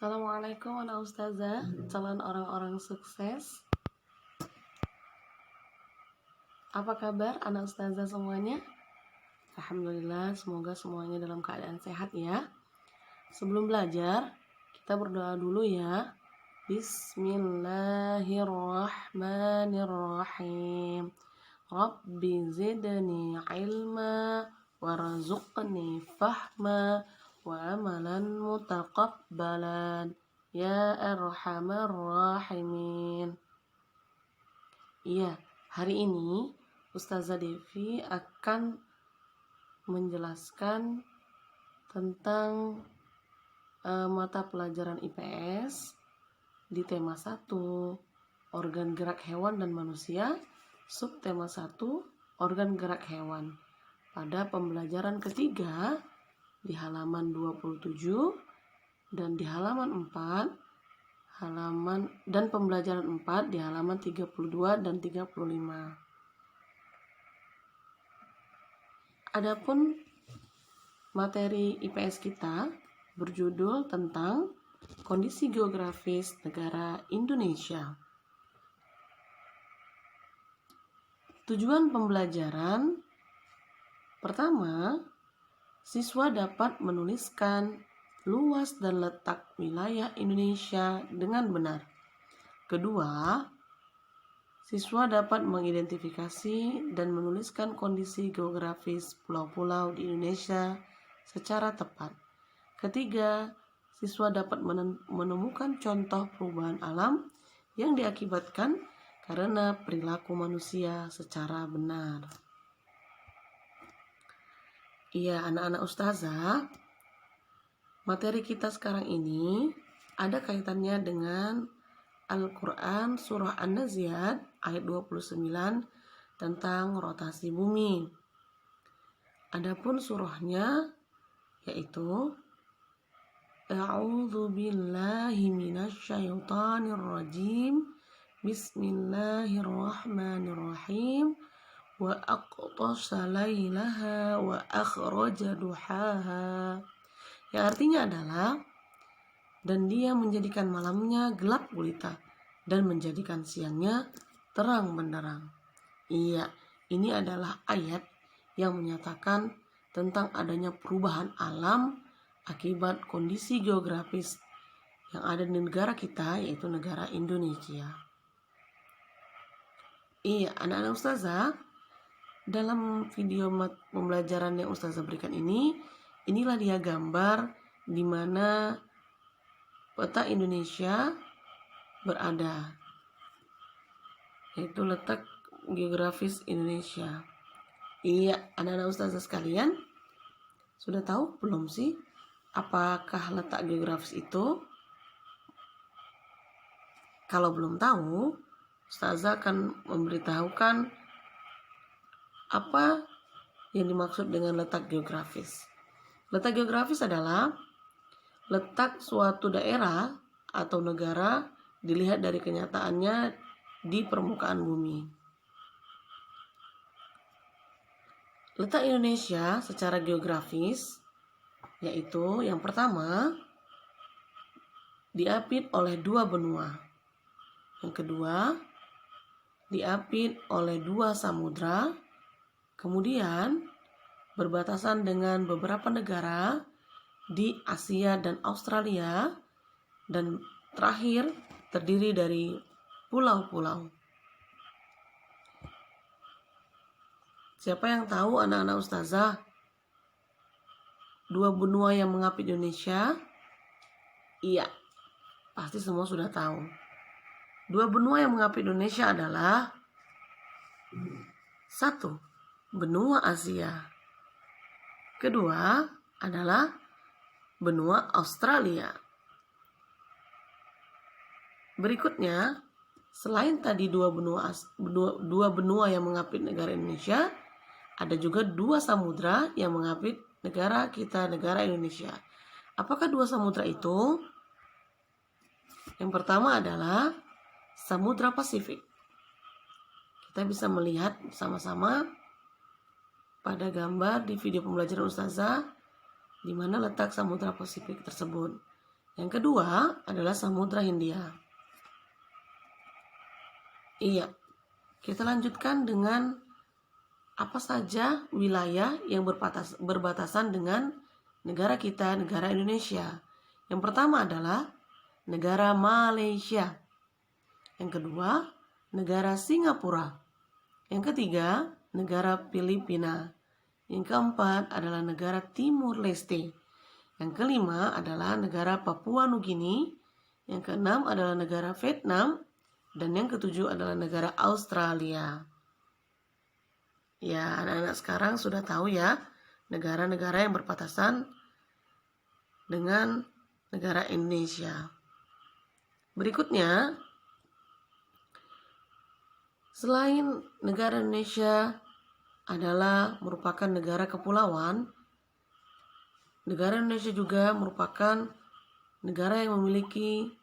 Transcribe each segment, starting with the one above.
Assalamualaikum anak ustazah, calon orang-orang sukses. Apa kabar anak ustazah semuanya? Alhamdulillah, semoga semuanya dalam keadaan sehat ya. Sebelum belajar, kita berdoa dulu ya. Bismillahirrahmanirrahim. Rabbi zidni ilma warzuqni fahma wa amalan mutaqabbalan ya arhamar rahimin. Iya, hari ini Ustazah Devi akan menjelaskan tentang mata pelajaran IPS di tema 1 organ gerak hewan dan manusia, subtema 1 organ gerak hewan, pada pembelajaran ketiga di halaman 27 dan di halaman 4 dan pembelajaran 4 di halaman 32 dan 35. Adapun materi IPS kita berjudul tentang kondisi geografis negara Indonesia. Tujuan pembelajaran pertama, siswa dapat menuliskan luas dan letak wilayah Indonesia dengan benar. Kedua, siswa dapat mengidentifikasi dan menuliskan kondisi geografis pulau-pulau di Indonesia secara tepat. Ketiga, siswa dapat menemukan contoh perubahan alam yang diakibatkan karena perilaku manusia secara benar. Iya, anak-anak ustazah, materi kita sekarang ini ada kaitannya dengan Al-Quran Surah An-Nazi'at ayat 29 tentang rotasi bumi. Adapun surahnya yaitu A'udzu billahi minasyaitonir rajim. Bismillahirrahmanirrahim. Wa aqtasa lailaha wa akhraja duhaha. Yang artinya adalah, dan dia menjadikan malamnya gelap gulita dan menjadikan siangnya terang benderang. Iya, ini adalah ayat yang menyatakan tentang adanya perubahan alam akibat kondisi geografis yang ada di negara kita, yaitu negara Indonesia. Iya, anak-anak ustazah, dalam video pembelajaran yang ustazah berikan ini, inilah dia gambar di mana peta Indonesia berada, yaitu letak geografis Indonesia. Iya, anak-anak ustazah sekalian, sudah tahu belum sih apakah letak geografis itu? Kalau belum tahu, ustazah akan memberitahukan apa yang dimaksud dengan letak geografis. Letak geografis adalah letak suatu daerah atau negara dilihat dari kenyataannya di permukaan bumi. Letak Indonesia secara geografis yaitu yang pertama, diapit oleh 2 benua. Yang kedua, diapit oleh 2 samudra. Kemudian berbatasan dengan beberapa negara di Asia dan Australia, dan terakhir terdiri dari pulau-pulau. Siapa yang tahu anak-anak ustazah 2 benua yang mengapit Indonesia? Iya, pasti semua sudah tahu. 2 benua yang mengapit Indonesia adalah 1. Benua Asia. Kedua adalah benua Australia. Berikutnya, selain tadi 2 benua yang mengapit negara Indonesia, ada juga 2 samudra yang mengapit negara kita, negara Indonesia. Apakah 2 samudra itu? Yang pertama adalah Samudra Pasifik. Kita bisa melihat sama-sama pada gambar di video pembelajaran ustazah di mana letak Samudra Pasifik tersebut. Yang kedua adalah Samudra Hindia. Iya, kita lanjutkan dengan apa saja wilayah yang berbatasan dengan negara kita, negara Indonesia. Yang pertama adalah negara Malaysia. Yang kedua, negara Singapura. Yang ketiga, negara Filipina. Yang keempat adalah negara Timur Leste. Yang kelima adalah negara Papua Nugini. Yang keenam adalah negara Vietnam. Dan yang ketujuh adalah negara Australia. Ya, anak-anak sekarang sudah tahu ya negara-negara yang berbatasan dengan negara Indonesia. Berikutnya, selain negara Indonesia adalah merupakan negara kepulauan, negara Indonesia juga merupakan negara yang memiliki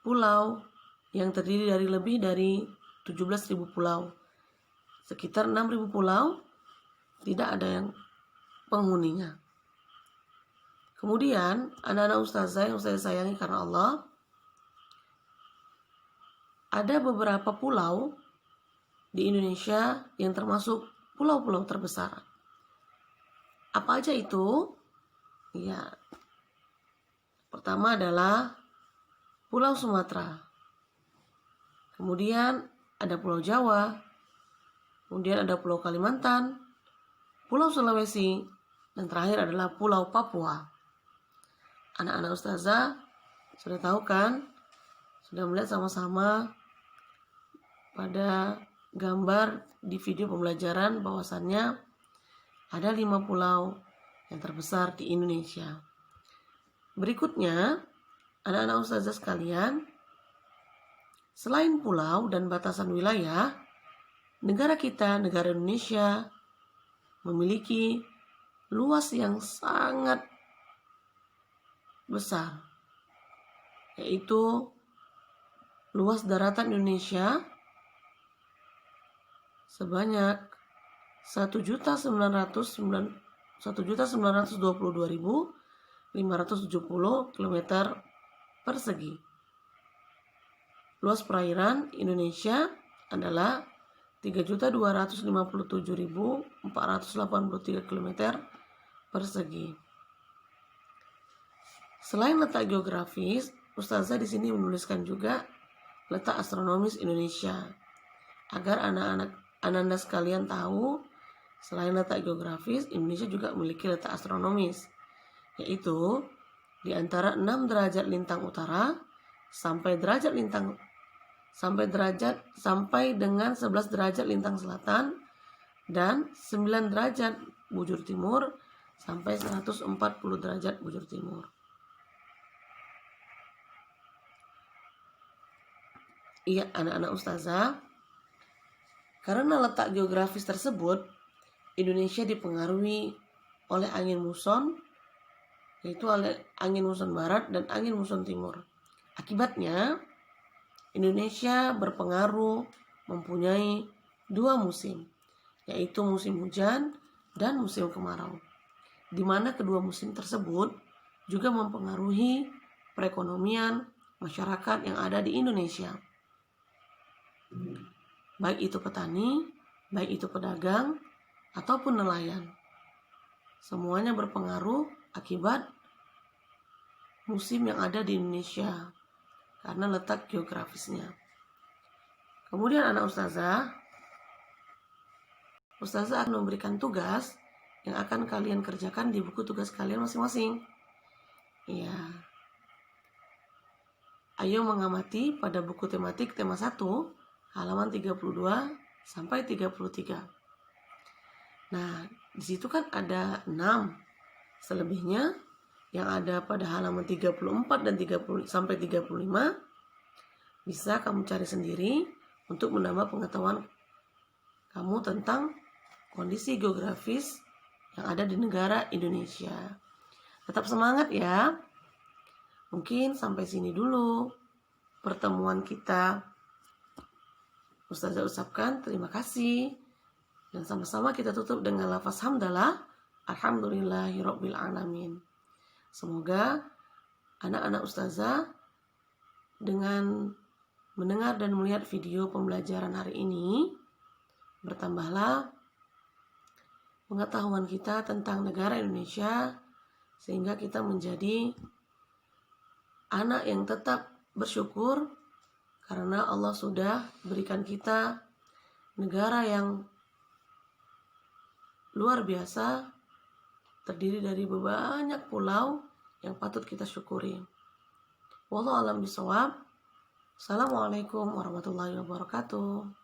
pulau yang terdiri dari lebih dari 17.000 pulau. Sekitar 6.000 pulau tidak ada yang penghuninya. Kemudian, anak-anak ustazah yang saya sayangi karena Allah, ada beberapa pulau di Indonesia yang termasuk pulau-pulau terbesar. Apa aja itu? Ya, pertama adalah Pulau Sumatera. Kemudian ada Pulau Jawa. Kemudian ada Pulau Kalimantan, Pulau Sulawesi, dan terakhir adalah Pulau Papua. Anak-anak ustazah sudah tahu kan? Sudah melihat sama-sama pada gambar di video pembelajaran bahwasannya ada 5 pulau yang terbesar di Indonesia. Berikutnya, anak-anak ustazah sekalian, selain pulau dan batasan wilayah, negara kita, negara Indonesia, memiliki luas yang sangat besar, yaitu luas daratan Indonesia sebanyak 1.922.570 km persegi. Luas perairan Indonesia adalah 3.257.483 km persegi. Selain letak geografis, ustazah di sini menuliskan juga letak astronomis Indonesia agar anak-anak sekalian tahu selain letak geografis, Indonesia juga memiliki letak astronomis, yaitu di antara 6 derajat lintang utara sampai dengan 11 derajat lintang selatan dan 9 derajat bujur timur sampai 140 derajat bujur timur. Iya, anak-anak ustazah, karena letak geografis tersebut, Indonesia dipengaruhi oleh angin muson, yaitu oleh angin muson barat dan angin muson timur. Akibatnya, Indonesia berpengaruh mempunyai 2 musim, yaitu musim hujan dan musim kemarau, di mana kedua musim tersebut juga mempengaruhi perekonomian masyarakat yang ada di Indonesia. Baik itu petani, baik itu pedagang, ataupun nelayan. Semuanya berpengaruh akibat musim yang ada di Indonesia karena letak geografisnya. Kemudian anak ustazah akan memberikan tugas yang akan kalian kerjakan di buku tugas kalian masing-masing. Ya. Ayo mengamati pada buku tematik tema 1 halaman 32 sampai 33. Nah, di situ kan ada 6. Selebihnya yang ada pada halaman 34 dan 30 sampai 35 bisa kamu cari sendiri untuk menambah pengetahuan kamu tentang kondisi geografis yang ada di negara Indonesia. Tetap semangat ya. Mungkin sampai sini dulu pertemuan kita. Ustazah ucapkan terima kasih dan sama-sama kita tutup dengan lafaz hamdalah. Alhamdulillahirabbil alamin. Semoga anak-anak ustazah dengan mendengar dan melihat video pembelajaran hari ini, bertambahlah pengetahuan kita tentang negara Indonesia, sehingga kita menjadi anak yang tetap bersyukur karena Allah sudah berikan kita negara yang luar biasa, terdiri dari banyak pulau yang patut kita syukuri. Wallahu a'lam bishawab. Assalamualaikum warahmatullahi wabarakatuh.